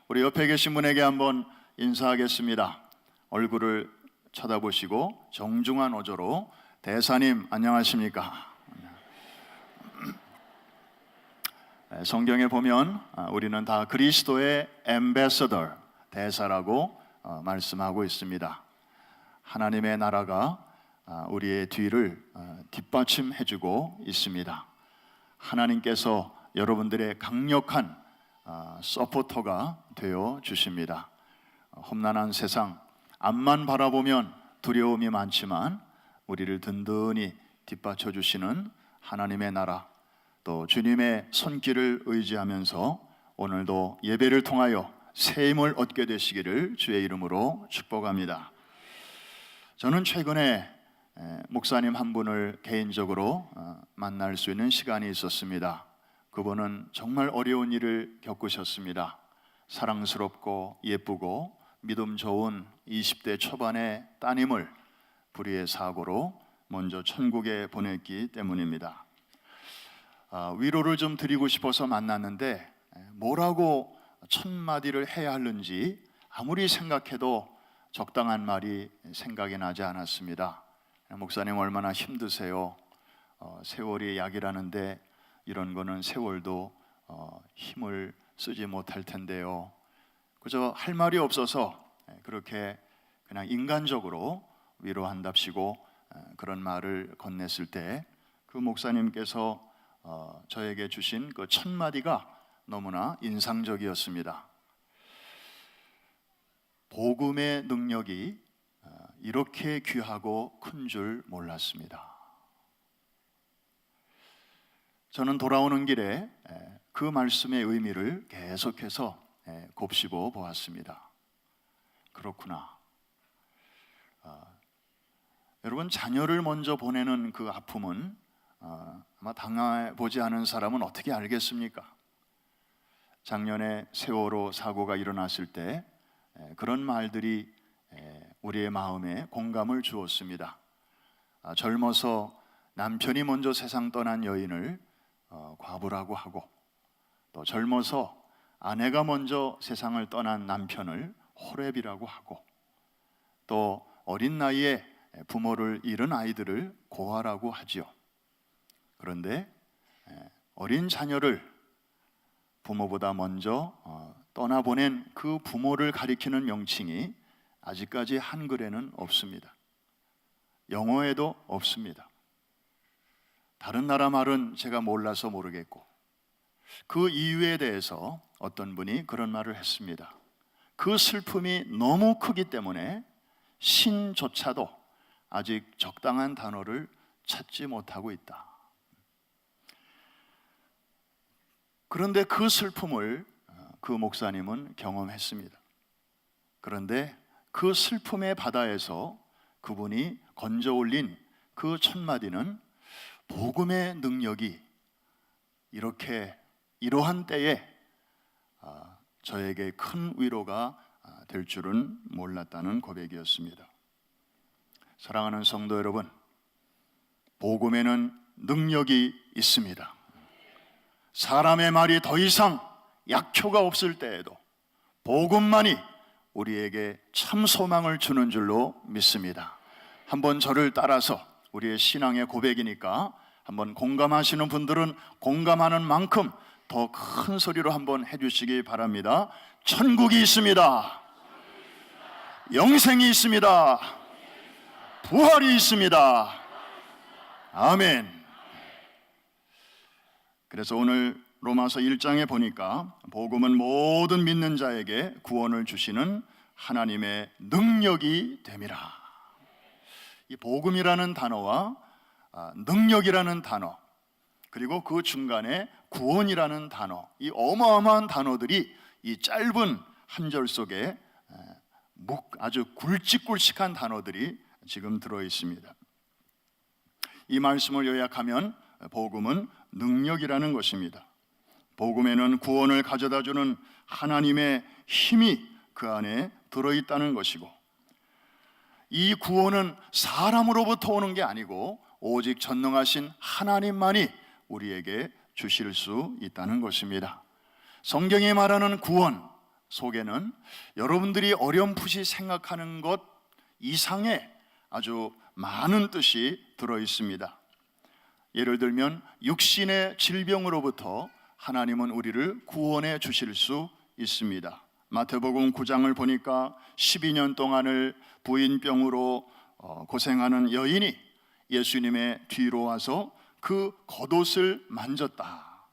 우리 옆에 계신 분에게 한번 인사하겠습니다. 얼굴을 쳐다보시고 정중한 어조로 대사님 안녕하십니까? 성경에 보면 우리는 다 그리스도의 앰베서더, 대사라고 말씀하고 있습니다. 하나님의 나라가 우리의 뒤를 뒷받침해주고 있습니다. 하나님께서 여러분들의 강력한 서포터가 되어 주십니다. 험난한 세상, 앞만 바라보면 두려움이 많지만 우리를 든든히 뒷받쳐 주시는 하나님의 나라, 또 주님의 손길을 의지하면서 오늘도 예배를 통하여 새 힘을 얻게 되시기를 주의 이름으로 축복합니다. 저는 최근에 목사님 한 분을 개인적으로 만날 수 있는 시간이 있었습니다. 그분은 정말 어려운 일을 겪으셨습니다. 사랑스럽고 예쁘고 믿음 좋은 20대 초반의 따님을 불의의 사고로 먼저 천국에 보냈기 때문입니다. 위로를 좀 드리고 싶어서 만났는데 뭐라고 첫 마디를 해야 하는지 아무리 생각해도 적당한 말이 생각이 나지 않았습니다. 목사님 얼마나 힘드세요? 세월이 약이라는데 이런 거는 세월도 힘을 쓰지 못할 텐데요. 그저 할 말이 없어서 그렇게 그냥 인간적으로 위로한답시고 그런 말을 건넸을 때 그 목사님께서 저에게 주신 그 첫 마디가 너무나 인상적이었습니다. 복음의 능력이 이렇게 귀하고 큰 줄 몰랐습니다. 저는 돌아오는 길에 그 말씀의 의미를 계속해서 곱씹어 보았습니다. 그렇구나. 여러분, 자녀를 먼저 보내는 그 아픔은 아마 당해보지 않은 사람은 어떻게 알겠습니까? 작년에 세월호 사고가 일어났을 때 그런 말들이 우리의 마음에 공감을 주었습니다. 젊어서 남편이 먼저 세상 떠난 여인을 과부라고 하고, 또 젊어서 아내가 먼저 세상을 떠난 남편을 호렙이라고 하고, 또 어린 나이에 부모를 잃은 아이들을 고아라고 하지요. 그런데 어린 자녀를 부모보다 먼저 떠나보낸 그 부모를 가리키는 명칭이 아직까지 한글에는 없습니다. 영어에도 없습니다. 다른 나라 말은 제가 몰라서 모르겠고, 그 이유에 대해서 어떤 분이 그런 말을 했습니다. 그 슬픔이 너무 크기 때문에 신조차도 아직 적당한 단어를 찾지 못하고 있다. 그런데 그 슬픔을 그 목사님은 경험했습니다. 그런데 그 슬픔의 바다에서 그분이 건져 올린 그 첫 마디는 복음의 능력이 이러한 때에 저에게 큰 위로가 될 줄은 몰랐다는 고백이었습니다. 사랑하는 성도 여러분, 복음에는 능력이 있습니다. 사람의 말이 더 이상 약효가 없을 때에도 복음만이 우리에게 참 소망을 주는 줄로 믿습니다. 한번 저를 따라서, 우리의 신앙의 고백이니까 한번 공감하시는 분들은 공감하는 만큼 더 큰 소리로 한번 해주시기 바랍니다. 천국이 있습니다. 영생이 있습니다. 부활이 있습니다. 아멘. 그래서 오늘 로마서 1장에 보니까 복음은 모든 믿는 자에게 구원을 주시는 하나님의 능력이 됨이라. 이 복음이라는 단어와 능력이라는 단어, 그리고 그 중간에 구원이라는 단어, 이 어마어마한 단어들이 이 짧은 한 절 속에 아주 굵직굵직한 단어들이 지금 들어 있습니다. 이 말씀을 요약하면 복음은 능력이라는 것입니다. 복음에는 구원을 가져다주는 하나님의 힘이 그 안에 들어있다는 것이고, 이 구원은 사람으로부터 오는 게 아니고 오직 전능하신 하나님만이 우리에게 주실 수 있다는 것입니다. 성경이 말하는 구원, 속에는 여러분들이 어렴풋이 생각하는 것 이상의 아주 많은 뜻이 들어 있습니다. 예를 들면 육신의 질병으로부터 하나님은 우리를 구원해 주실 수 있습니다. 마태복음 9장을 보니까 12년 동안을 부인병으로 고생하는 여인이 예수님의 뒤로 와서 그 겉옷을 만졌다.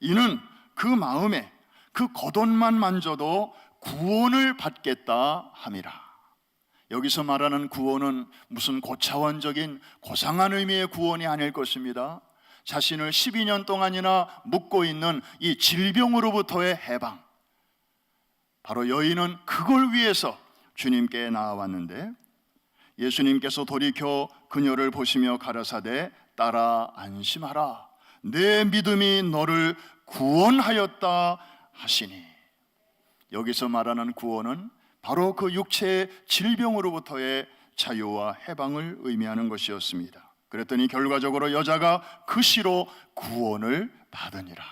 이는 그 마음에 그 겉옷만 만져도 구원을 받겠다 함이라. 여기서 말하는 구원은 무슨 고차원적인 고상한 의미의 구원이 아닐 것입니다. 자신을 12년 동안이나 묶고 있는 이 질병으로부터의 해방, 바로 여인은 그걸 위해서 주님께 나아왔는데 예수님께서 돌이켜 그녀를 보시며 가라사대 따라 안심하라, 내 믿음이 너를 구원하였다 하시니, 여기서 말하는 구원은 바로 그 육체의 질병으로부터의 자유와 해방을 의미하는 것이었습니다. 그랬더니 결과적으로 여자가 그 시로 구원을 받으니라.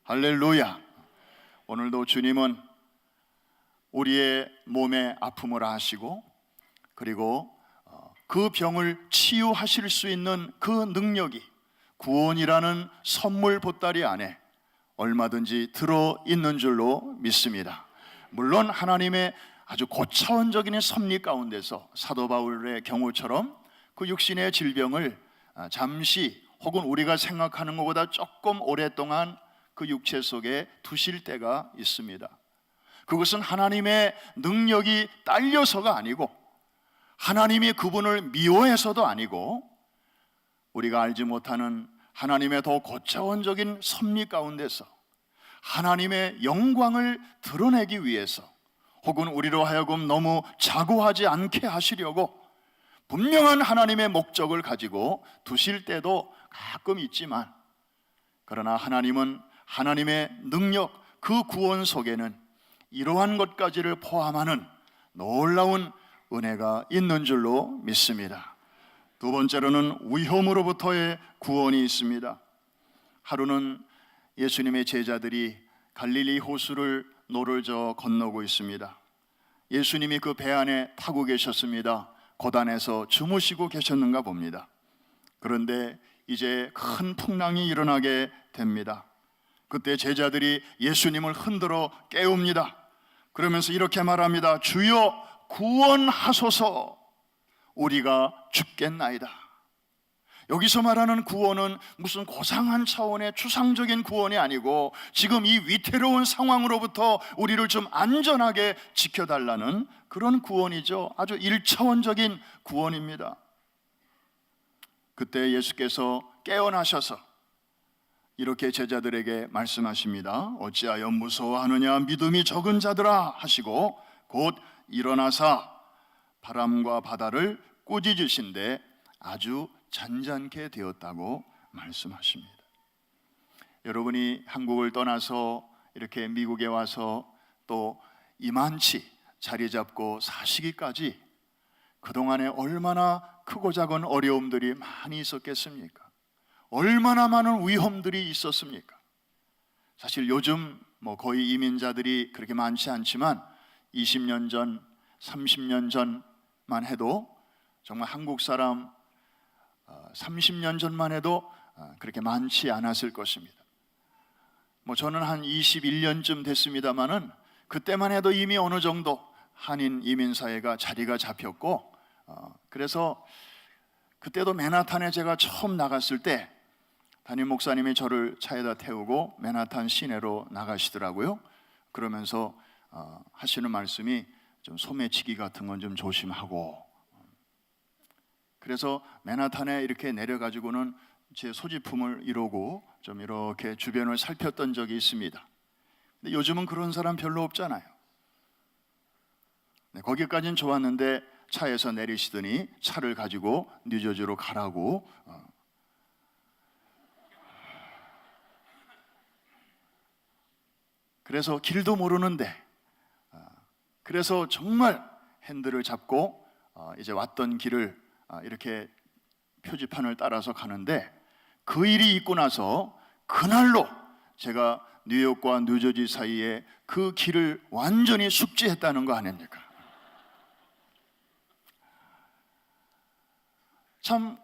할렐루야. 오늘도 주님은 우리의 몸의 아픔을 아시고 그리고 그 병을 치유하실 수 있는 그 능력이 구원이라는 선물 보따리 안에 얼마든지 들어있는 줄로 믿습니다. 물론 하나님의 아주 고차원적인 섭리 가운데서 사도 바울의 경우처럼 그 육신의 질병을 잠시 혹은 우리가 생각하는 것보다 조금 오랫동안 그 육체 속에 두실 때가 있습니다. 그것은 하나님의 능력이 딸려서가 아니고 하나님이 그분을 미워해서도 아니고 우리가 알지 못하는 하나님의 더 고차원적인 섭리 가운데서 하나님의 영광을 드러내기 위해서 혹은 우리로 하여금 너무 자고하지 않게 하시려고 분명한 하나님의 목적을 가지고 두실 때도 가끔 있지만, 그러나 하나님은 하나님의 능력, 그 구원 속에는 이러한 것까지를 포함하는 놀라운 은혜가 있는 줄로 믿습니다. 두 번째로는 위험으로부터의 구원이 있습니다. 하루는 예수님의 제자들이 갈릴리 호수를 노를 저 건너고 있습니다. 예수님이 그 배 안에 타고 계셨습니다. 고단에서 주무시고 계셨는가 봅니다. 그런데 이제 큰 풍랑이 일어나게 됩니다. 그때 제자들이 예수님을 흔들어 깨웁니다. 그러면서 이렇게 말합니다. 주여 구원하소서, 우리가 죽겠나이다. 여기서 말하는 구원은 무슨 고상한 차원의 추상적인 구원이 아니고 지금 이 위태로운 상황으로부터 우리를 좀 안전하게 지켜달라는 그런 구원이죠. 아주 1차원적인 구원입니다. 그때 예수께서 깨어나셔서 이렇게 제자들에게 말씀하십니다. 어찌하여 무서워하느냐 믿음이 적은 자들아 하시고 곧 일어나사 바람과 바다를 꾸짖으신데 아주 잔잔케 되었다고 말씀하십니다. 여러분이 한국을 떠나서 이렇게 미국에 와서 또 이만치 자리 잡고 사시기까지 그동안에 얼마나 크고 작은 어려움들이 많이 있었겠습니까? 얼마나 많은 위험들이 있었습니까? 사실 요즘 거의 이민자들이 그렇게 많지 않지만 20년 전, 30년 전만 해도 정말 한국 사람 30년 전만 해도 그렇게 많지 않았을 것입니다. 저는 한 21년쯤 됐습니다마는 그때만 해도 이미 어느 정도 한인 이민사회가 자리가 잡혔고, 그래서 그때도 맨하탄에 제가 처음 나갔을 때 담임 목사님이 저를 차에다 태우고 맨하탄 시내로 나가시더라고요. 그러면서 하시는 말씀이 좀 소매치기 같은 건 좀 조심하고, 그래서 맨하탄에 이렇게 내려가지고는 제 소지품을 이러고 좀 이렇게 주변을 살폈던 적이 있습니다. 근데 요즘은 그런 사람 별로 없잖아요. 거기까지는 좋았는데 차에서 내리시더니 차를 가지고 뉴저지로 가라고. 그래서 길도 모르는데, 그래서 정말 핸들을 잡고 이제 왔던 길을 이렇게 표지판을 따라서 가는데, 그 일이 있고 나서 그날로 제가 뉴욕과 뉴저지 사이에 그 길을 완전히 숙지했다는 거 아닙니까? 참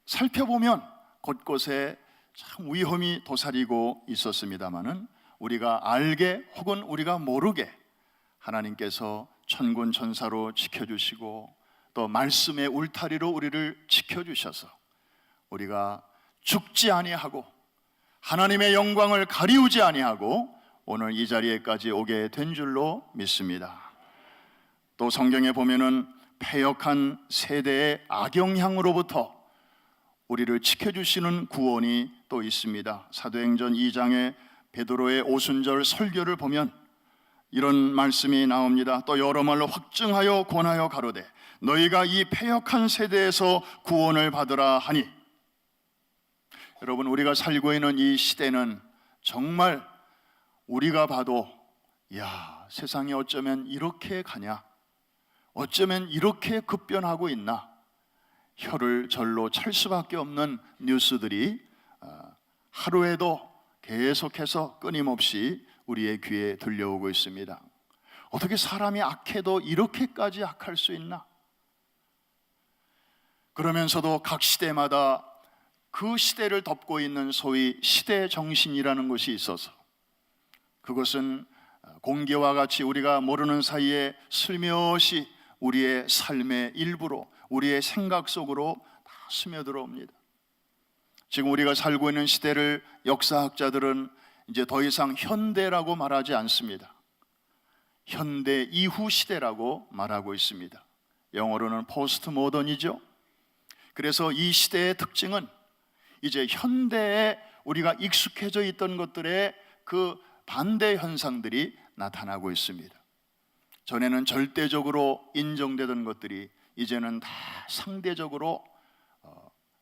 살펴보면 곳곳에 참 위험이 도사리고 있었습니다마는 우리가 알게 혹은 우리가 모르게 하나님께서 천군 천사로 지켜주시고 또 말씀의 울타리로 우리를 지켜주셔서 우리가 죽지 아니하고 하나님의 영광을 가리우지 아니하고 오늘 이 자리에까지 오게 된 줄로 믿습니다. 또 성경에 보면은 패역한 세대의 악영향으로부터 우리를 지켜주시는 구원이 또 있습니다. 사도행전 2장의 베드로의 오순절 설교를 보면 이런 말씀이 나옵니다. 또 여러 말로 확증하여 권하여 가로되 너희가 이 패역한 세대에서 구원을 받으라 하니. 여러분, 우리가 살고 있는 이 시대는 정말 우리가 봐도 야, 세상이 어쩌면 이렇게 가냐, 어쩌면 이렇게 급변하고 있나, 혀를 절로 찰 수밖에 없는 뉴스들이 하루에도 계속해서 끊임없이 우리의 귀에 들려오고 있습니다. 어떻게 사람이 악해도 이렇게까지 악할 수 있나? 그러면서도 각 시대마다 그 시대를 덮고 있는 소위 시대 정신이라는 것이 있어서 그것은 공기와 같이 우리가 모르는 사이에 슬며시 우리의 삶의 일부로, 우리의 생각 속으로 다 스며들어옵니다. 지금 우리가 살고 있는 시대를 역사학자들은 이제 더 이상 현대라고 말하지 않습니다. 현대 이후 시대라고 말하고 있습니다. 영어로는 포스트 모던이죠. 그래서 이 시대의 특징은 이제 현대에 우리가 익숙해져 있던 것들의 그 반대 현상들이 나타나고 있습니다. 전에는 절대적으로 인정되던 것들이 이제는 다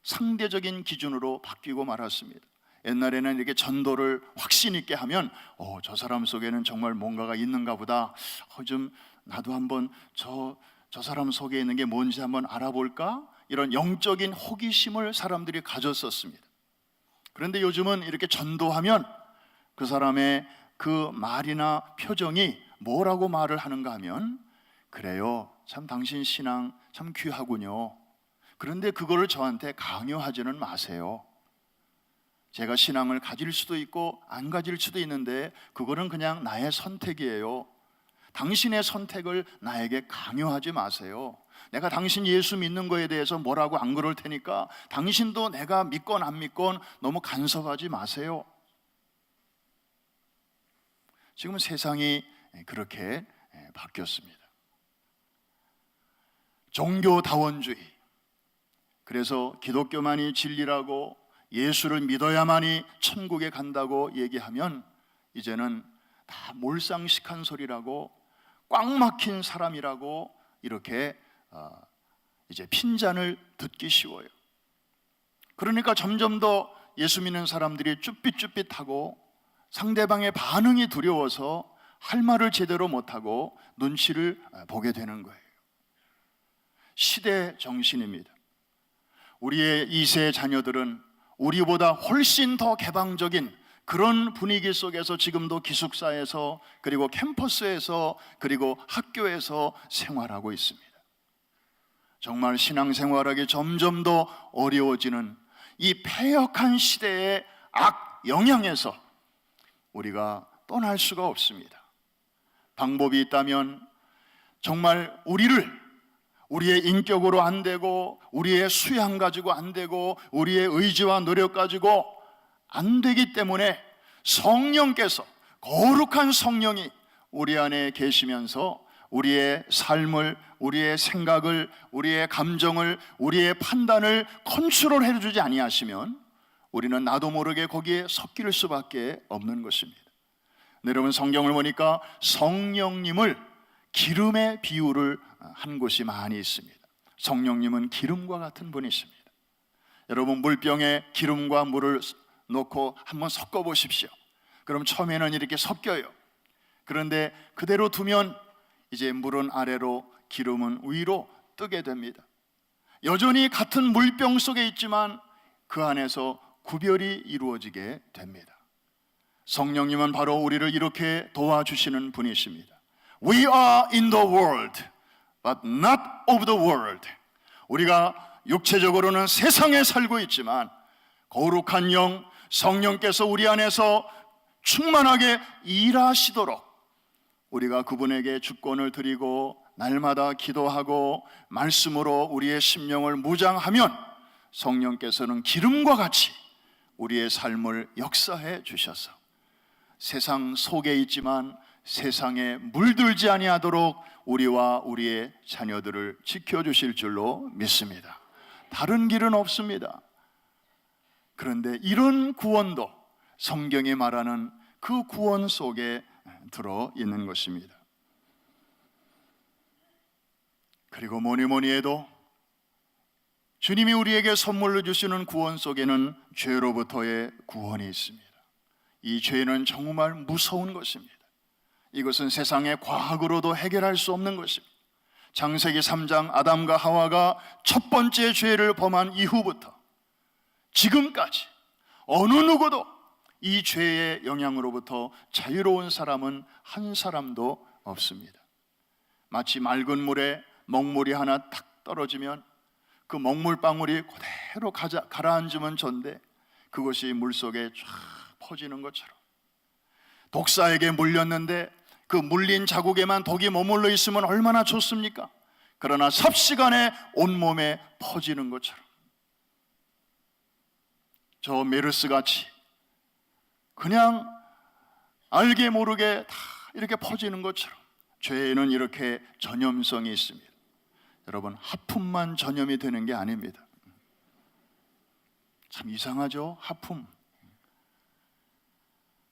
상대적인 기준으로 바뀌고 말았습니다. 옛날에는 이렇게 전도를 확신 있게 하면 저 사람 속에는 정말 뭔가가 있는가 보다, 좀 나도 한번 저 사람 속에 있는 게 뭔지 한번 알아볼까? 이런 영적인 호기심을 사람들이 가졌었습니다. 그런데 요즘은 이렇게 전도하면 그 사람의 그 말이나 표정이 뭐라고 말을 하는가 하면, 그래요, 참 당신 신앙 참 귀하군요. 그런데 그거를 저한테 강요하지는 마세요. 제가 신앙을 가질 수도 있고 안 가질 수도 있는데 그거는 그냥 나의 선택이에요. 당신의 선택을 나에게 강요하지 마세요. 내가 당신 예수 믿는 거에 대해서 뭐라고 안 그럴 테니까 당신도 내가 믿건 안 믿건 너무 간섭하지 마세요. 지금 세상이 그렇게 바뀌었습니다. 종교다원주의, 그래서 기독교만이 진리라고 예수를 믿어야만이 천국에 간다고 얘기하면 이제는 다 몰상식한 소리라고, 꽉 막힌 사람이라고 이렇게 이제 핀잔을 듣기 쉬워요. 그러니까 점점 더 예수 믿는 사람들이 쭈삣쭈삣하고 상대방의 반응이 두려워서 할 말을 제대로 못하고 눈치를 보게 되는 거예요. 시대 정신입니다. 우리의 2세 자녀들은 우리보다 훨씬 더 개방적인 그런 분위기 속에서 지금도 기숙사에서, 그리고 캠퍼스에서, 그리고 학교에서 생활하고 있습니다. 정말 신앙생활하기 점점 더 어려워지는 이 패역한 시대의 악 영향에서 우리가 떠날 수가 없습니다. 방법이 있다면 정말 우리의 인격으로 안 되고, 우리의 수양 가지고 안 되고, 우리의 의지와 노력 가지고 안 되기 때문에 성령께서, 거룩한 성령이 우리 안에 계시면서 우리의 삶을, 우리의 생각을, 우리의 감정을, 우리의 판단을 컨트롤해 주지 아니하시면 우리는 나도 모르게 거기에 섞일 수밖에 없는 것입니다. 여러분, 성경을 보니까 성령님을 기름의 비유를 한 곳이 많이 있습니다. 성령님은 기름과 같은 분이십니다. 여러분, 물병에 기름과 물을 넣고 한번 섞어 보십시오. 그럼 처음에는 이렇게 섞여요. 그런데 그대로 두면 이제 물은 아래로, 기름은 위로 뜨게 됩니다. 여전히 같은 물병 속에 있지만 그 안에서 구별이 이루어지게 됩니다. 성령님은 바로 우리를 이렇게 도와주시는 분이십니다. We are in the world, but not of the world. 우리가 육체적으로는 세상에 살고 있지만 거룩한 영, 성령께서 우리 안에서 충만하게 일하시도록 우리가 그분에게 주권을 드리고 날마다 기도하고 말씀으로 우리의 심령을 무장하면 성령께서는 기름과 같이 우리의 삶을 역사해 주셔서 세상 속에 있지만 세상에 물들지 아니하도록 우리와 우리의 자녀들을 지켜주실 줄로 믿습니다. 다른 길은 없습니다. 그런데 이런 구원도 성경이 말하는 그 구원 속에 들어 있는 것입니다. 그리고 뭐니 해도 주님이 우리에게 선물로 주시는 구원 속에는 죄로부터의 구원이 있습니다. 이 죄는 정말 무서운 것입니다. 이것은 세상의 과학으로도 해결할 수 없는 것입니다. 창세기 3장 아담과 하와가 첫 번째 죄를 범한 이후부터 지금까지 어느 누구도 이 죄의 영향으로부터 자유로운 사람은 한 사람도 없습니다. 마치 맑은 물에 먹물이 하나 탁 떨어지면 그 먹물방울이 그대로 가라앉으면 전데 그것이 물속에 쫙 퍼지는 것처럼 독사에게 물렸는데 그 물린 자국에만 독이 머물러 있으면 얼마나 좋습니까? 그러나 삽시간에 온몸에 퍼지는 것처럼 저 메르스같이 그냥 알게 모르게 다 이렇게 퍼지는 것처럼 죄에는 이렇게 전염성이 있습니다. 여러분, 하품만 전염이 되는 게 아닙니다. 참 이상하죠? 하품.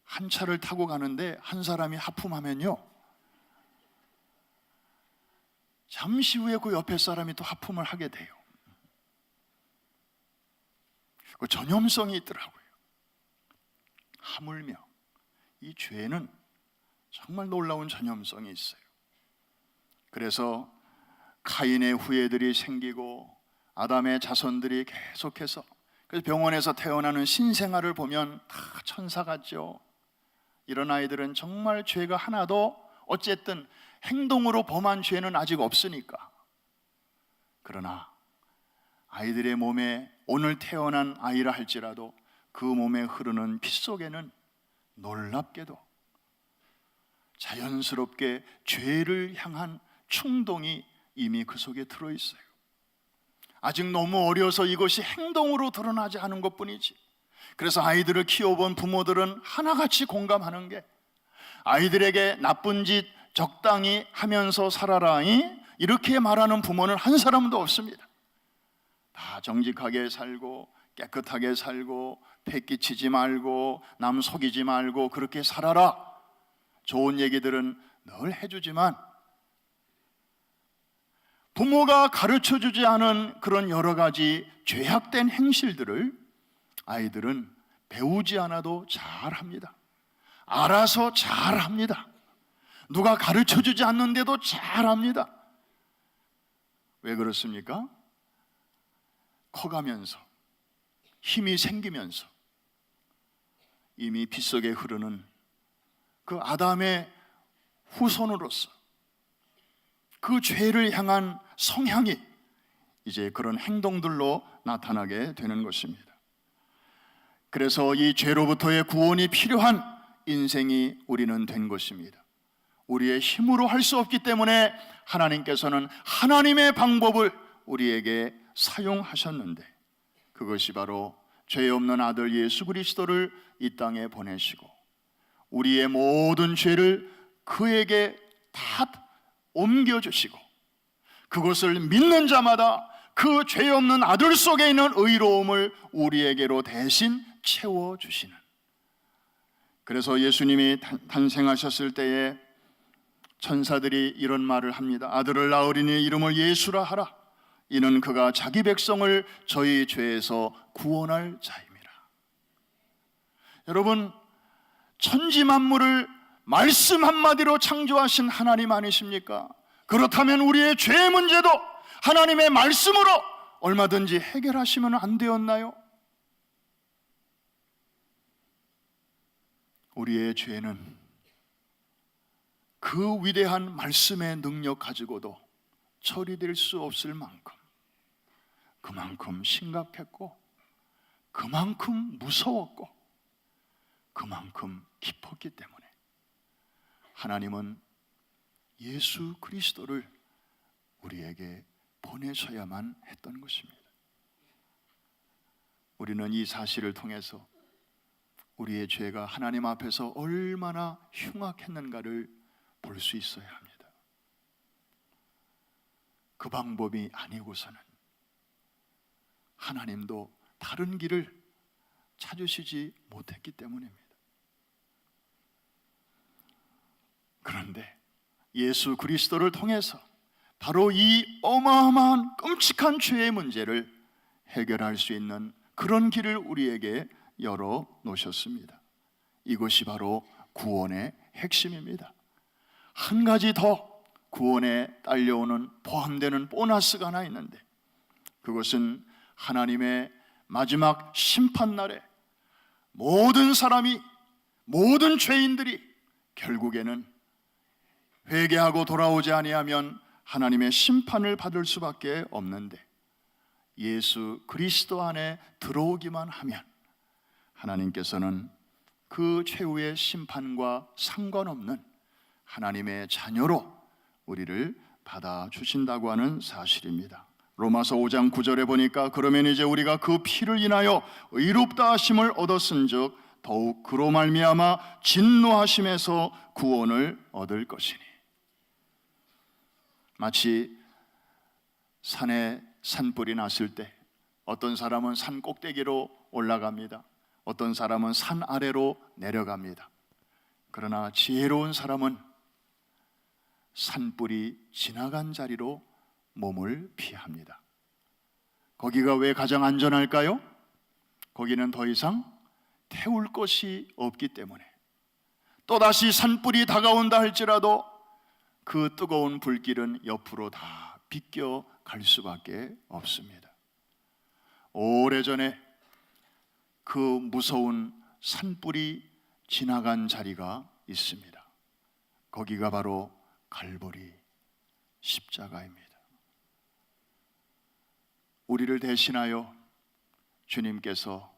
한 차를 타고 가는데 한 사람이 하품하면요, 잠시 후에 그 옆에 사람이 또 하품을 하게 돼요. 그 전염성이 있더라고요. 하물며 이 죄는 정말 놀라운 전염성이 있어요. 그래서 카인의 후예들이 생기고 아담의 자손들이 계속해서, 그래서 병원에서 태어나는 신생아를 보면 다 천사 같죠. 이런 아이들은 정말 죄가 하나도 어쨌든 행동으로 범한 죄는 아직 없으니까. 그러나 아이들의 몸에 오늘 태어난 아이라 할지라도 그 몸에 흐르는 피 속에는 놀랍게도 자연스럽게 죄를 향한 충동이 이미 그 속에 들어있어요. 아직 너무 어려서 이것이 행동으로 드러나지 않은 것뿐이지. 그래서 아이들을 키워본 부모들은 하나같이 공감하는 게, 아이들에게 나쁜 짓 적당히 하면서 살아라 이렇게 말하는 부모는 한 사람도 없습니다. 다 정직하게 살고 깨끗하게 살고 패기치지 말고 남 속이지 말고 그렇게 살아라, 좋은 얘기들은 늘 해주지만 부모가 가르쳐주지 않은 그런 여러 가지 죄악된 행실들을 아이들은 배우지 않아도 잘합니다. 알아서 잘합니다. 누가 가르쳐주지 않는데도 잘합니다. 왜 그렇습니까? 커가면서 힘이 생기면서 이미 빗속에 흐르는 그 아담의 후손으로서 그 죄를 향한 성향이 이제 그런 행동들로 나타나게 되는 것입니다. 그래서 이 죄로부터의 구원이 필요한 인생이 우리는 된 것입니다. 우리의 힘으로 할 수 없기 때문에 하나님께서는 하나님의 방법을 우리에게 사용하셨는데, 그것이 바로 죄 없는 아들 예수 그리스도를 이 땅에 보내시고 우리의 모든 죄를 그에게 다 옮겨주시고 그것을 믿는 자마다 그 죄 없는 아들 속에 있는 의로움을 우리에게로 대신 채워주시는, 그래서 예수님이 탄생하셨을 때에 천사들이 이런 말을 합니다. 아들을 낳으리니 이름을 예수라 하라. 이는 그가 자기 백성을 저희 죄에서 구원할 자임이라. 여러분, 천지 만물을 말씀 한마디로 창조하신 하나님 아니십니까? 그렇다면 우리의 죄 문제도 하나님의 말씀으로 얼마든지 해결하시면 안 되었나요? 우리의 죄는 그 위대한 말씀의 능력 가지고도 처리될 수 없을 만큼 그만큼 심각했고 그만큼 무서웠고 그만큼 깊었기 때문에 하나님은 예수 그리스도를 우리에게 보내셔야만 했던 것입니다. 우리는 이 사실을 통해서 우리의 죄가 하나님 앞에서 얼마나 흉악했는가를 볼 수 있어야 합니다. 그 방법이 아니고서는 하나님도 다른 길을 찾으시지 못했기 때문입니다. 그런데 예수 그리스도를 통해서 바로 이 어마어마한 끔찍한 죄의 문제를 해결할 수 있는 그런 길을 우리에게 열어 놓으셨습니다. 이것이 바로 구원의 핵심입니다. 한 가지 더 구원에 딸려오는 포함되는 보너스가 하나 있는데, 그것은 하나님의 마지막 심판날에 모든 사람이, 모든 죄인들이 결국에는 회개하고 돌아오지 아니하면 하나님의 심판을 받을 수밖에 없는데, 예수 그리스도 안에 들어오기만 하면 하나님께서는 그 최후의 심판과 상관없는 하나님의 자녀로 우리를 받아주신다고 하는 사실입니다. 로마서 5장 9절에 보니까 그러면 이제 우리가 그 피를 인하여 의롭다 하심을 얻었은즉 더욱 그로 말미암아 진노하심에서 구원을 얻을 것이니. 마치 산에 산불이 났을 때 어떤 사람은 산 꼭대기로 올라갑니다. 어떤 사람은 산 아래로 내려갑니다. 그러나 지혜로운 사람은 산불이 지나간 자리로 몸을 피합니다. 거기가 왜 가장 안전할까요? 거기는 더 이상 태울 것이 없기 때문에. 또다시 산불이 다가온다 할지라도 그 뜨거운 불길은 옆으로 다 비껴 갈 수밖에 없습니다. 오래전에 그 무서운 산불이 지나간 자리가 있습니다. 거기가 바로 갈보리 십자가입니다. 우리를 대신하여 주님께서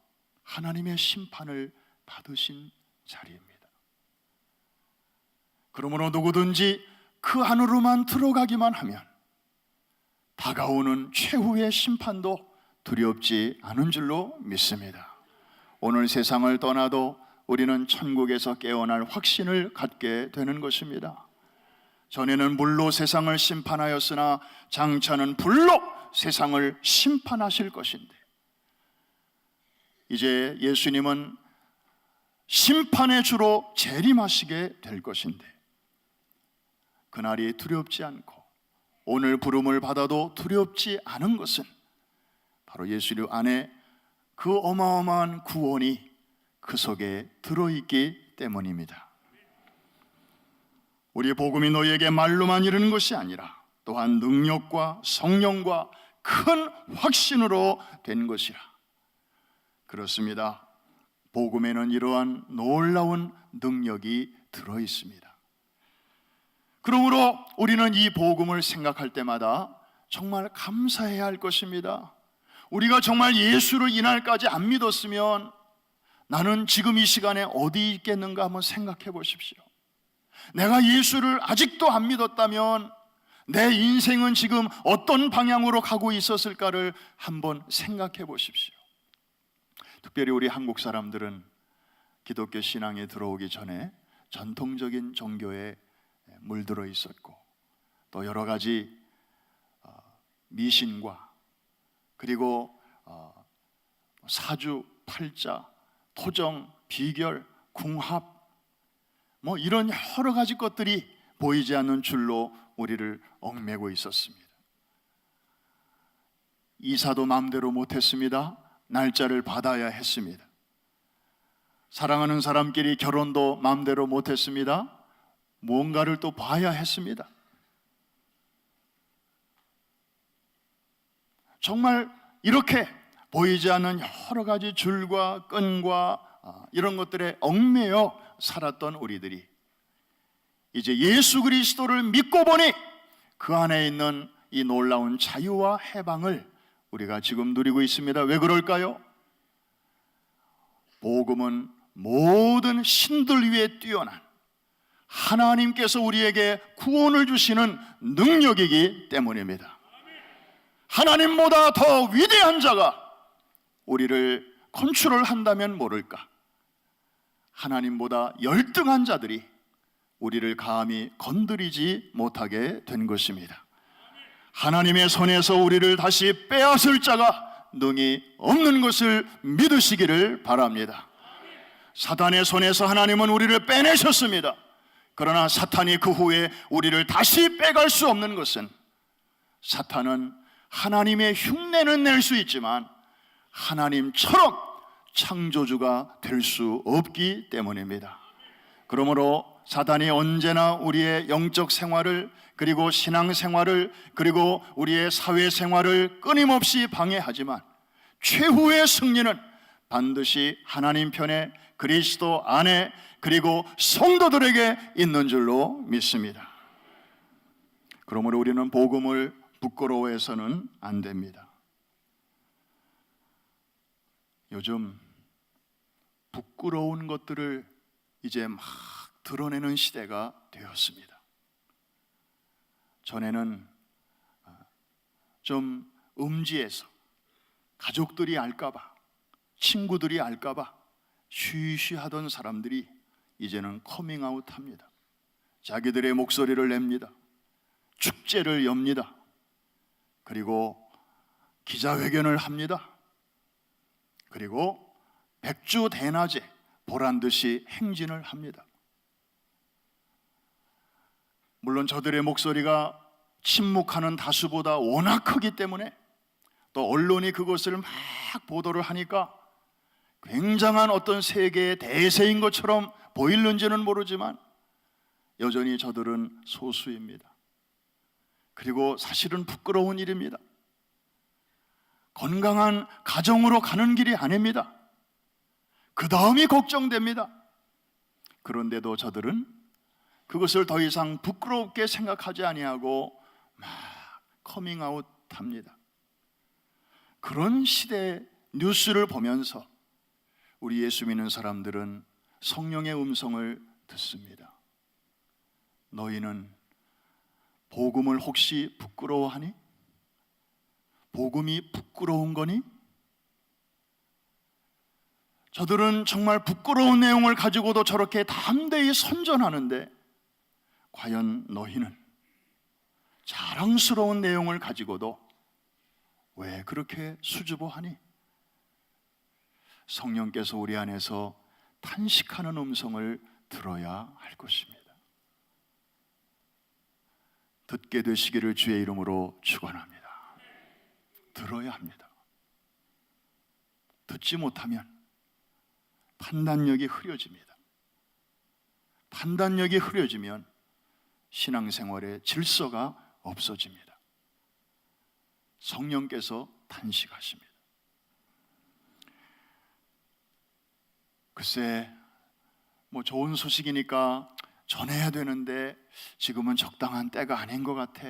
하나님의 심판을 받으신 자리입니다. 그러므로 누구든지 그 안으로만 들어가기만 하면 다가오는 최후의 심판도 두렵지 않은 줄로 믿습니다. 오늘 세상을 떠나도 우리는 천국에서 깨어날 확신을 갖게 되는 것입니다. 전에는 물로 세상을 심판하였으나 장차는 불로 세상을 심판하실 것인데, 이제 예수님은 심판의 주로 재림하시게 될 것인데, 그날이 두렵지 않고 오늘 부름을 받아도 두렵지 않은 것은 바로 예수님 안에 그 어마어마한 구원이 그 속에 들어있기 때문입니다. 우리의 복음이 너희에게 말로만 이르는 것이 아니라 또한 능력과 성령과 큰 확신으로 된 것이라. 그렇습니다. 복음에는 이러한 놀라운 능력이 들어있습니다. 그러므로 우리는 이 복음을 생각할 때마다 정말 감사해야 할 것입니다. 우리가 정말 예수를 이날까지 안 믿었으면 나는 지금 이 시간에 어디 있겠는가 한번 생각해 보십시오. 내가 예수를 아직도 안 믿었다면 내 인생은 지금 어떤 방향으로 가고 있었을까를 한번 생각해 보십시오. 특별히 우리 한국 사람들은 기독교 신앙에 들어오기 전에 전통적인 종교에 물들어 있었고, 또 여러 가지 미신과 그리고 사주, 팔자, 토정, 비결, 궁합, 이런 여러 가지 것들이 보이지 않는 줄로 우리를 얽매고 있었습니다. 이사도 마음대로 못했습니다. 날짜를 받아야 했습니다. 사랑하는 사람끼리 결혼도 마음대로 못했습니다. 뭔가를 또 봐야 했습니다. 정말 이렇게 보이지 않는 여러 가지 줄과 끈과 이런 것들에 얽매여 살았던 우리들이 이제 예수 그리스도를 믿고 보니 그 안에 있는 이 놀라운 자유와 해방을 우리가 지금 누리고 있습니다. 왜 그럴까요? 복음은 모든 신들 위에 뛰어난 하나님께서 우리에게 구원을 주시는 능력이기 때문입니다. 하나님보다 더 위대한 자가 우리를 컨트롤한다면 모를까? 하나님보다 열등한 자들이 우리를 감히 건드리지 못하게 된 것입니다. 하나님의 손에서 우리를 다시 빼앗을 자가 능히 없는 것을 믿으시기를 바랍니다. 사탄의 손에서 하나님은 우리를 빼내셨습니다. 그러나 사탄이 그 후에 우리를 다시 빼갈 수 없는 것은, 사탄은 하나님의 흉내는 낼 수 있지만 하나님처럼 창조주가 될 수 없기 때문입니다. 그러므로 사단이 언제나 우리의 영적 생활을, 그리고 신앙 생활을, 그리고 우리의 사회 생활을 끊임없이 방해하지만 최후의 승리는 반드시 하나님 편에, 그리스도 안에, 그리고 성도들에게 있는 줄로 믿습니다. 그러므로 우리는 복음을 부끄러워해서는 안 됩니다. 요즘 부끄러운 것들을 이제 막 드러내는 시대가 되었습니다. 전에는 좀 음지에서 가족들이 알까봐, 친구들이 알까봐 쉬쉬하던 사람들이 이제는 커밍아웃 합니다. 자기들의 목소리를 냅니다. 축제를 엽니다. 그리고 기자회견을 합니다. 그리고 백주대낮에 보란듯이 행진을 합니다. 물론 저들의 목소리가 침묵하는 다수보다 워낙 크기 때문에, 또 언론이 그것을 막 보도를 하니까 굉장한 어떤 세계의 대세인 것처럼 보이는지는 모르지만 여전히 저들은 소수입니다. 그리고 사실은 부끄러운 일입니다. 건강한 가정으로 가는 길이 아닙니다. 그 다음이 걱정됩니다. 그런데도 저들은 그것을 더 이상 부끄럽게 생각하지 아니하고 막 커밍아웃 합니다. 그런 시대의 뉴스를 보면서 우리 예수 믿는 사람들은 성령의 음성을 듣습니다. 너희는 복음을 혹시 부끄러워하니? 복음이 부끄러운 거니? 저들은 정말 부끄러운 내용을 가지고도 저렇게 담대히 선전하는데, 과연 너희는 자랑스러운 내용을 가지고도 왜 그렇게 수줍어하니? 성령께서 우리 안에서 탄식하는 음성을 들어야 할 것입니다. 듣게 되시기를 주의 이름으로 축원합니다. 들어야 합니다. 듣지 못하면 판단력이 흐려집니다. 판단력이 흐려지면 신앙생활에 질서가 없어집니다. 성령께서 탄식하십니다. 글쎄, 뭐 좋은 소식이니까 전해야 되는데 지금은 적당한 때가 아닌 것 같아.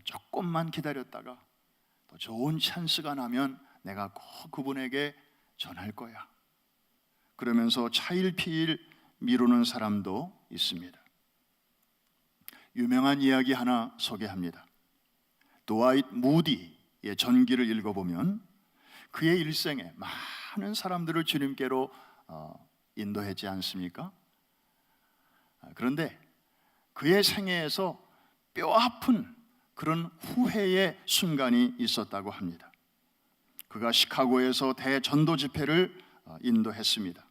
조금만 기다렸다가 더 좋은 찬스가 나면 내가 꼭 그분에게 전할 거야. 그러면서 차일피일 미루는 사람도 있습니다. 유명한 이야기 하나 소개합니다. 드와이트 무디의 전기를 읽어보면 그의 일생에 많은 사람들을 주님께로 인도했지 않습니까? 그런데 그의 생애에서 뼈아픈 그런 후회의 순간이 있었다고 합니다. 그가 시카고에서 대전도 집회를 인도했습니다.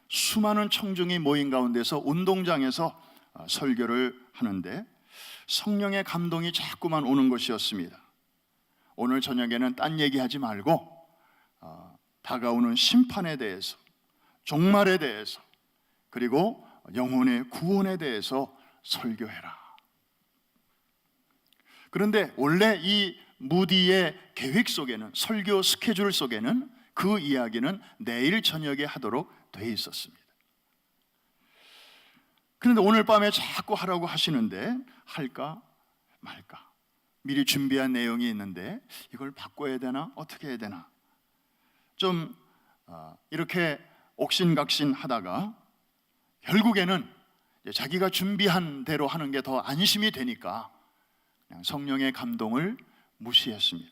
수많은 청중이 모인 가운데서 운동장에서 설교를 하는데 성령의 감동이 자꾸만 오는 것이었습니다. 오늘 저녁에는 딴 얘기하지 말고 다가오는 심판에 대해서, 종말에 대해서, 그리고 영혼의 구원에 대해서 설교해라. 그런데 원래 이 무디의 계획 속에는, 설교 스케줄 속에는 그 이야기는 내일 저녁에 하도록 돼 있었습니다. 그런데 오늘 밤에 자꾸 하라고 하시는데 할까 말까? 미리 준비한 내용이 있는데 이걸 바꿔야 되나? 어떻게 해야 되나? 좀 이렇게 옥신각신 하다가 결국에는 자기가 준비한 대로 하는 게 더 안심이 되니까 그냥 성령의 감동을 무시했습니다.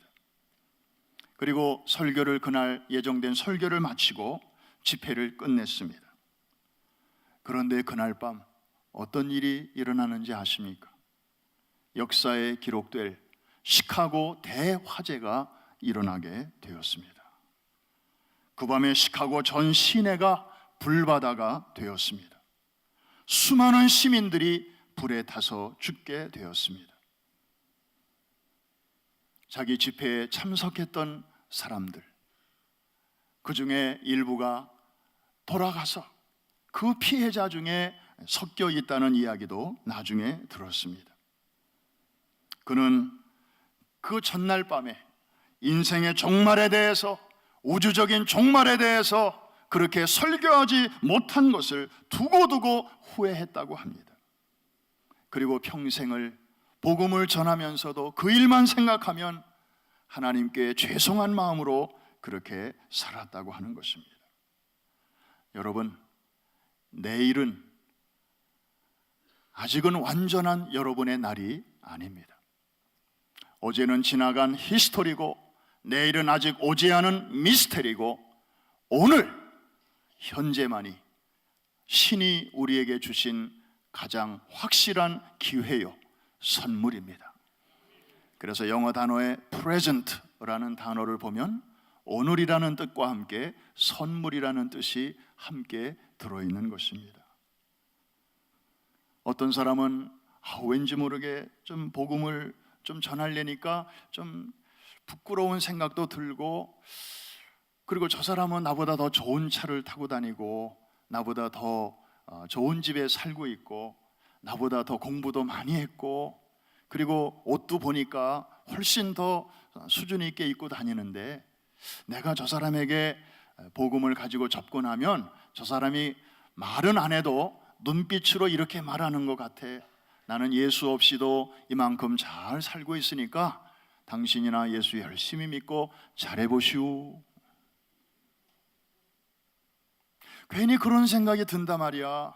그리고 설교를 그날 예정된 설교를 마치고 집회를 끝냈습니다. 그런데 그날 밤 어떤 일이 일어나는지 아십니까? 역사에 기록될 시카고 대화재가 일어나게 되었습니다. 그 밤에 시카고 전 시내가 불바다가 되었습니다. 수많은 시민들이 불에 타서 죽게 되었습니다. 자기 집회에 참석했던 사람들, 그 중에 일부가 돌아가서 그 피해자 중에 섞여 있다는 이야기도 나중에 들었습니다. 그는 그 전날 밤에 인생의 종말에 대해서, 우주적인 종말에 대해서 그렇게 설교하지 못한 것을 두고두고 후회했다고 합니다. 그리고 평생을 복음을 전하면서도 그 일만 생각하면 하나님께 죄송한 마음으로 그렇게 살았다고 하는 것입니다. 여러분, 내일은 아직은 완전한 여러분의 날이 아닙니다. 어제는 지나간 히스토리고 내일은 아직 오지 않은 미스테리고 오늘 현재만이 신이 우리에게 주신 가장 확실한 기회요, 선물입니다. 그래서 영어 단어의 present라는 단어를 보면 오늘이라는 뜻과 함께 선물이라는 뜻이 함께 들어있는 것입니다. 어떤 사람은 왠지 모르게 좀 복음을 좀 전하려니까 좀 부끄러운 생각도 들고, 그리고 저 사람은 나보다 더 좋은 차를 타고 다니고 나보다 더 좋은 집에 살고 있고 나보다 더 공부도 많이 했고 그리고 옷도 보니까 훨씬 더 수준 있게 입고 다니는데 내가 저 사람에게 복음을 가지고 접근하면 저 사람이 말은 안 해도 눈빛으로 이렇게 말하는 것 같아. 나는 예수 없이도 이만큼 잘 살고 있으니까 당신이나 예수 열심히 믿고 잘해보시오. 괜히 그런 생각이 든단 말이야.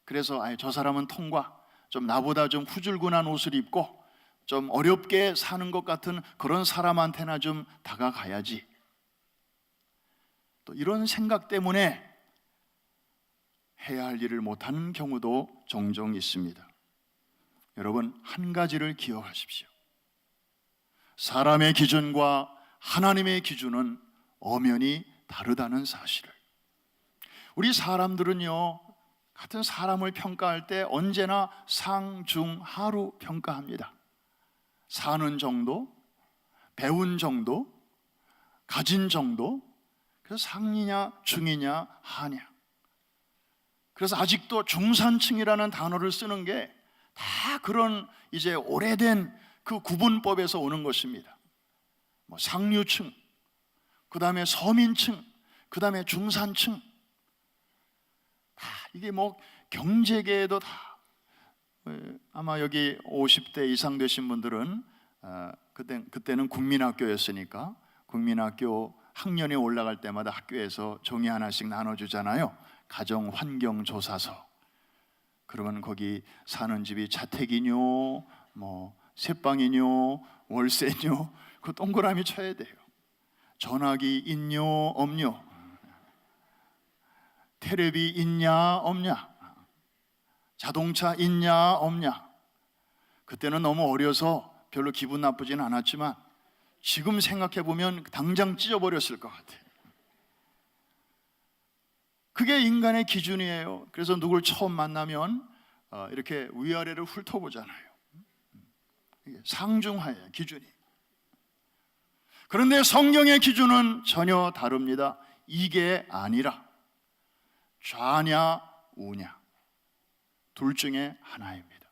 그래서 저 사람은 통과, 좀 나보다 좀 후줄근한 옷을 입고 좀 어렵게 사는 것 같은 그런 사람한테나 좀 다가가야지. 또 이런 생각 때문에 해야 할 일을 못하는 경우도 종종 있습니다. 여러분, 한 가지를 기억하십시오. 사람의 기준과 하나님의 기준은 엄연히 다르다는 사실을. 우리 사람들은요, 같은 사람을 평가할 때 언제나 상, 중, 하로 평가합니다. 사는 정도, 배운 정도, 가진 정도. 그래서 상이냐 중이냐 하냐. 그래서 아직도 중산층이라는 단어를 쓰는 게 다 그런 이제 오래된 그 구분법에서 오는 것입니다. 뭐 상류층, 그 다음에 서민층, 그 다음에 중산층. 다 이게 뭐 경제계에도 다, 아마 여기 50대 이상 되신 분들은 그때는 국민학교였으니까 국민학교 학년이 올라갈 때마다 학교에서 종이 하나씩 나눠주잖아요. 가정환경조사서. 그러면 거기 사는 집이 자택이뇨, 뭐 새방이뇨, 월세뇨, 그 동그라미 쳐야 돼요. 전화기 있뇨, 없뇨, 테레비 있냐, 없냐, 자동차 있냐, 없냐. 그때는 너무 어려서 별로 기분 나쁘진 않았지만 지금 생각해보면 당장 찢어버렸을 것 같아요. 그게 인간의 기준이에요. 그래서 누굴 처음 만나면 이렇게 위아래를 훑어보잖아요. 상중하예요, 기준이. 그런데 성경의 기준은 전혀 다릅니다. 이게 아니라 좌냐 우냐, 둘 중에 하나입니다.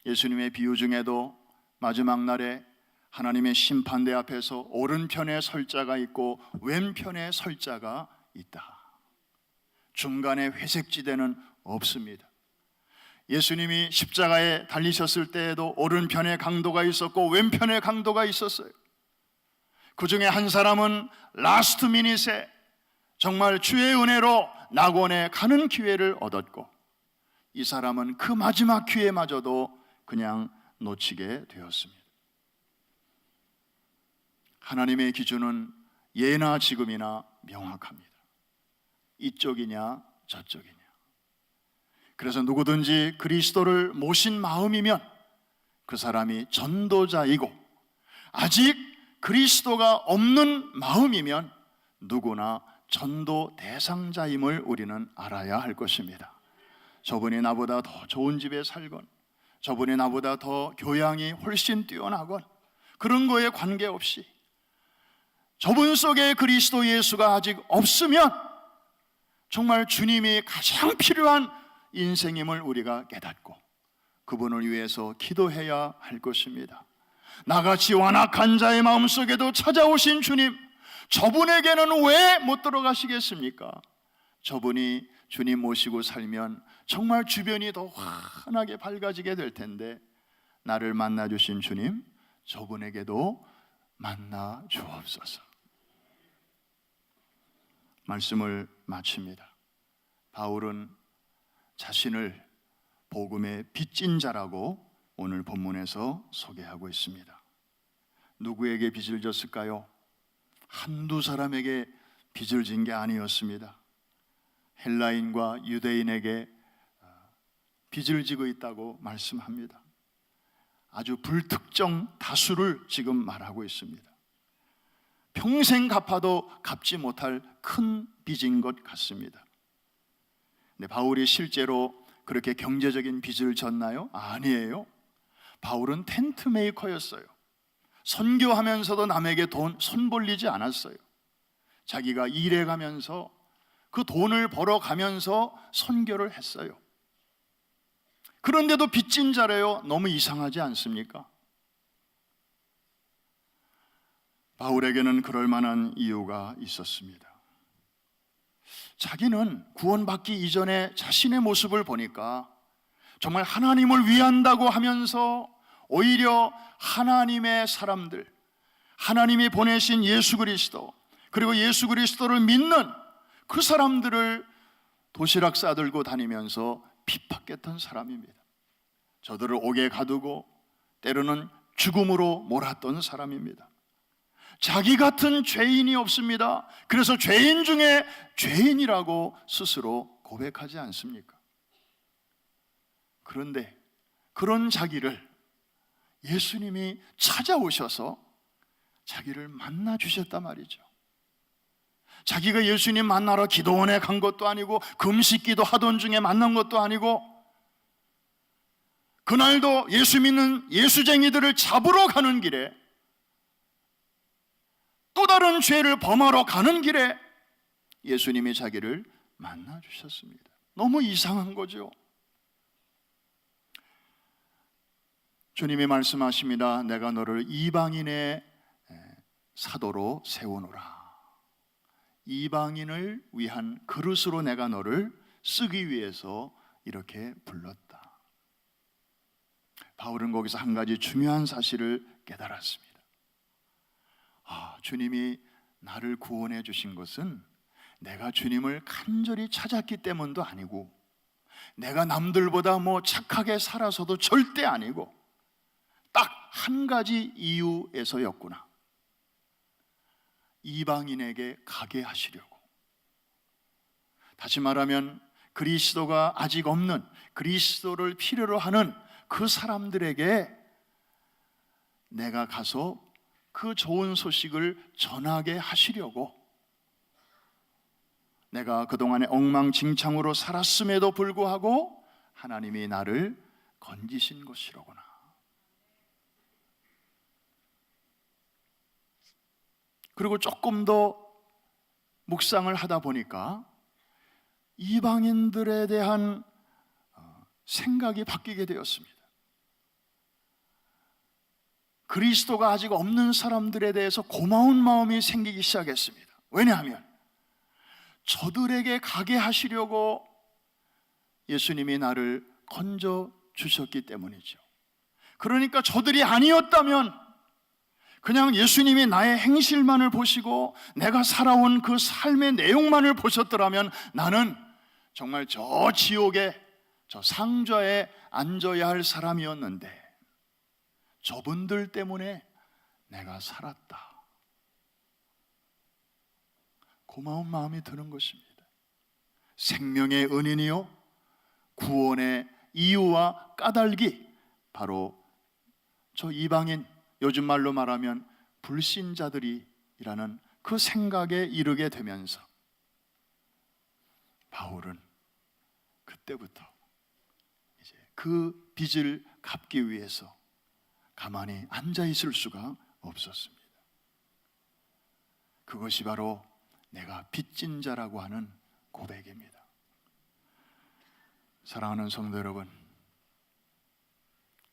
예수님의 비유 중에도 마지막 날에 하나님의 심판대 앞에서 오른편에 설 자가 있고 왼편에 설 자가 있다. 중간에 회색 지대는 없습니다. 예수님이 십자가에 달리셨을 때에도 오른편에 강도가 있었고 왼편에 강도가 있었어요. 그 중에 한 사람은 라스트 미닛에 정말 주의 은혜로 낙원에 가는 기회를 얻었고, 이 사람은 그 마지막 기회마저도 그냥 놓치게 되었습니다. 하나님의 기준은 예나 지금이나 명확합니다. 이쪽이냐 저쪽이냐. 그래서 누구든지 그리스도를 모신 마음이면 그 사람이 전도자이고, 아직 그리스도가 없는 마음이면 누구나 전도 대상자임을 우리는 알아야 할 것입니다. 저분이 나보다 더 좋은 집에 살건, 저분이 나보다 더 교양이 훨씬 뛰어나건, 그런 거에 관계없이 저분 속에 그리스도 예수가 아직 없으면 정말 주님이 가장 필요한 인생임을 우리가 깨닫고 그분을 위해서 기도해야 할 것입니다. 나같이 완악한 자의 마음속에도 찾아오신 주님, 저분에게는 왜 못 들어가시겠습니까? 저분이 주님 모시고 살면 정말 주변이 더 환하게 밝아지게 될 텐데, 나를 만나 주신 주님, 저분에게도 만나 주옵소서. 말씀을 마칩니다. 바울은 자신을 복음의 빚진 자라고 오늘 본문에서 소개하고 있습니다. 누구에게 빚을 졌을까요? 한두 사람에게 빚을 진 게 아니었습니다. 헬라인과 유대인에게 빚을 지고 있다고 말씀합니다. 아주 불특정 다수를 지금 말하고 있습니다. 평생 갚아도 갚지 못할 큰 빚인 것 같습니다. 근데 바울이 실제로 그렇게 경제적인 빚을 졌나요? 아니에요. 바울은 텐트 메이커였어요. 선교하면서도 남에게 돈 손벌리지 않았어요. 자기가 일해가면서 그 돈을 벌어가면서 선교를 했어요. 그런데도 빚진 자래요. 너무 이상하지 않습니까? 바울에게는 그럴 만한 이유가 있었습니다. 자기는 구원받기 이전에 자신의 모습을 보니까 정말 하나님을 위한다고 하면서 오히려 하나님의 사람들, 하나님이 보내신 예수 그리스도, 그리고 예수 그리스도를 믿는 그 사람들을 도시락 싸들고 다니면서 핍박했던 사람입니다. 저들을 옥에 가두고 때로는 죽음으로 몰았던 사람입니다. 자기 같은 죄인이 없습니다. 그래서 죄인 중에 죄인이라고 스스로 고백하지 않습니까? 그런데 그런 자기를 예수님이 찾아오셔서 자기를 만나 주셨단 말이죠. 자기가 예수님 만나러 기도원에 간 것도 아니고 금식기도 하던 중에 만난 것도 아니고, 그날도 예수 믿는 예수쟁이들을 잡으러 가는 길에, 또 다른 죄를 범하러 가는 길에 예수님이 자기를 만나 주셨습니다. 너무 이상한 거죠. 주님이 말씀하십니다. 내가 너를 이방인의 사도로 세우노라. 이방인을 위한 그릇으로 내가 너를 쓰기 위해서 이렇게 불렀다. 바울은 거기서 한 가지 중요한 사실을 깨달았습니다. 주님이 나를 구원해 주신 것은 내가 주님을 간절히 찾았기 때문도 아니고, 내가 남들보다 착하게 살아서도 절대 아니고, 딱 한 가지 이유에서였구나. 이방인에게 가게 하시려고. 다시 말하면 그리스도가 아직 없는, 그리스도를 필요로 하는 그 사람들에게 내가 가서 그 좋은 소식을 전하게 하시려고, 내가 그동안에 엉망진창으로 살았음에도 불구하고 하나님이 나를 건지신 것이로구나. 그리고 조금 더 묵상을 하다 보니까 이방인들에 대한 생각이 바뀌게 되었습니다. 그리스도가 아직 없는 사람들에 대해서 고마운 마음이 생기기 시작했습니다. 왜냐하면 저들에게 가게 하시려고 예수님이 나를 건져 주셨기 때문이죠. 그러니까 저들이 아니었다면, 그냥 예수님이 나의 행실만을 보시고 내가 살아온 그 삶의 내용만을 보셨더라면 나는 정말 저 지옥에, 저 상좌에 앉아야 할 사람이었는데 저분들 때문에 내가 살았다. 고마운 마음이 드는 것입니다. 생명의 은인이요 구원의 이유와 까닭이 바로 저 이방인, 요즘 말로 말하면 불신자들이라는 그 생각에 이르게 되면서 바울은 그때부터 이제 그 빚을 갚기 위해서 가만히 앉아 있을 수가 없었습니다. 그것이 바로 내가 빚진 자라고 하는 고백입니다. 사랑하는 성도 여러분,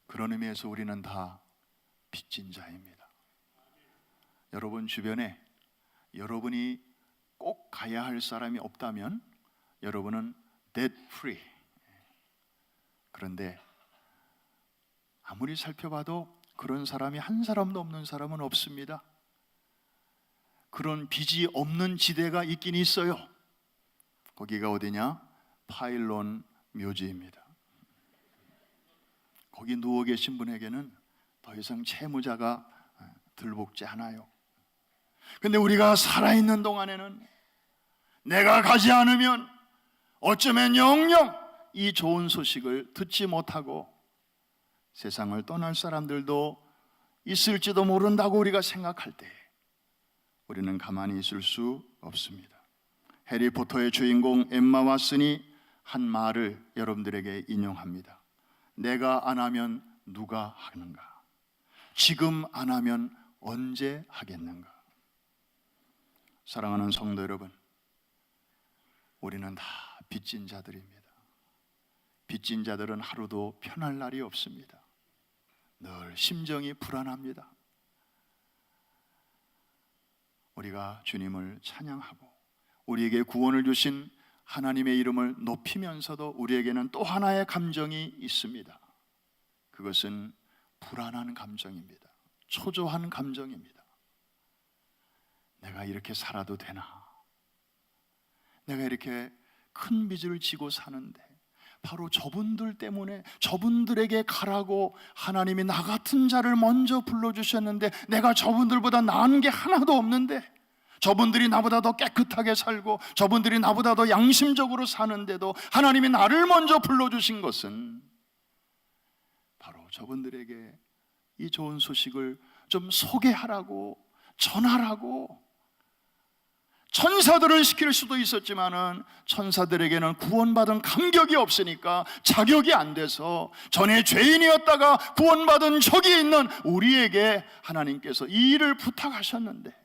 그런 의미에서 우리는 다 빚진 자입니다. 여러분 주변에 여러분이 꼭 가야 할 사람이 없다면 여러분은 debt free. 그런데 아무리 살펴봐도 그런 사람이 한 사람도 없는 사람은 없습니다. 그런 빚이 없는 지대가 있긴 있어요. 거기가 어디냐? 파일론 묘지입니다. 거기 누워 계신 분에게는 더 이상 채무자가 들볶지 않아요. 근데 우리가 살아있는 동안에는 내가 가지 않으면 어쩌면 영영 이 좋은 소식을 듣지 못하고 세상을 떠날 사람들도 있을지도 모른다고 우리가 생각할 때 우리는 가만히 있을 수 없습니다. 해리포터의 주인공 엠마 왓슨이 한 말을 여러분들에게 인용합니다. 내가 안 하면 누가 하는가? 지금 안 하면 언제 하겠는가? 사랑하는 성도 여러분, 우리는 다 빚진 자들입니다. 빚진 자들은 하루도 편할 날이 없습니다. 늘 심정이 불안합니다. 우리가 주님을 찬양하고 우리에게 구원을 주신 하나님의 이름을 높이면서도 우리에게는 또 하나의 감정이 있습니다. 그것은 불안한 감정입니다. 초조한 감정입니다. 내가 이렇게 살아도 되나? 내가 이렇게 큰 빚을 지고 사는데 바로 저분들 때문에, 저분들에게 가라고 하나님이 나 같은 자를 먼저 불러주셨는데 내가 저분들보다 나은 게 하나도 없는데, 저분들이 나보다 더 깨끗하게 살고 저분들이 나보다 더 양심적으로 사는데도 하나님이 나를 먼저 불러주신 것은 바로 저분들에게 이 좋은 소식을 좀 소개하라고, 전하라고. 천사들은 시킬 수도 있었지만은 천사들에게는 구원받은 감격이 없으니까 자격이 안 돼서 전에 죄인이었다가 구원받은 적이 있는 우리에게 하나님께서 이 일을 부탁하셨는데,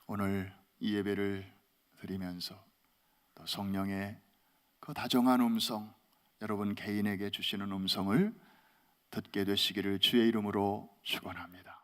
오늘 이 예배를 드리면서 또 성령의 그 다정한 음성, 여러분 개인에게 주시는 음성을 듣게 되시기를 주의 이름으로 축원합니다.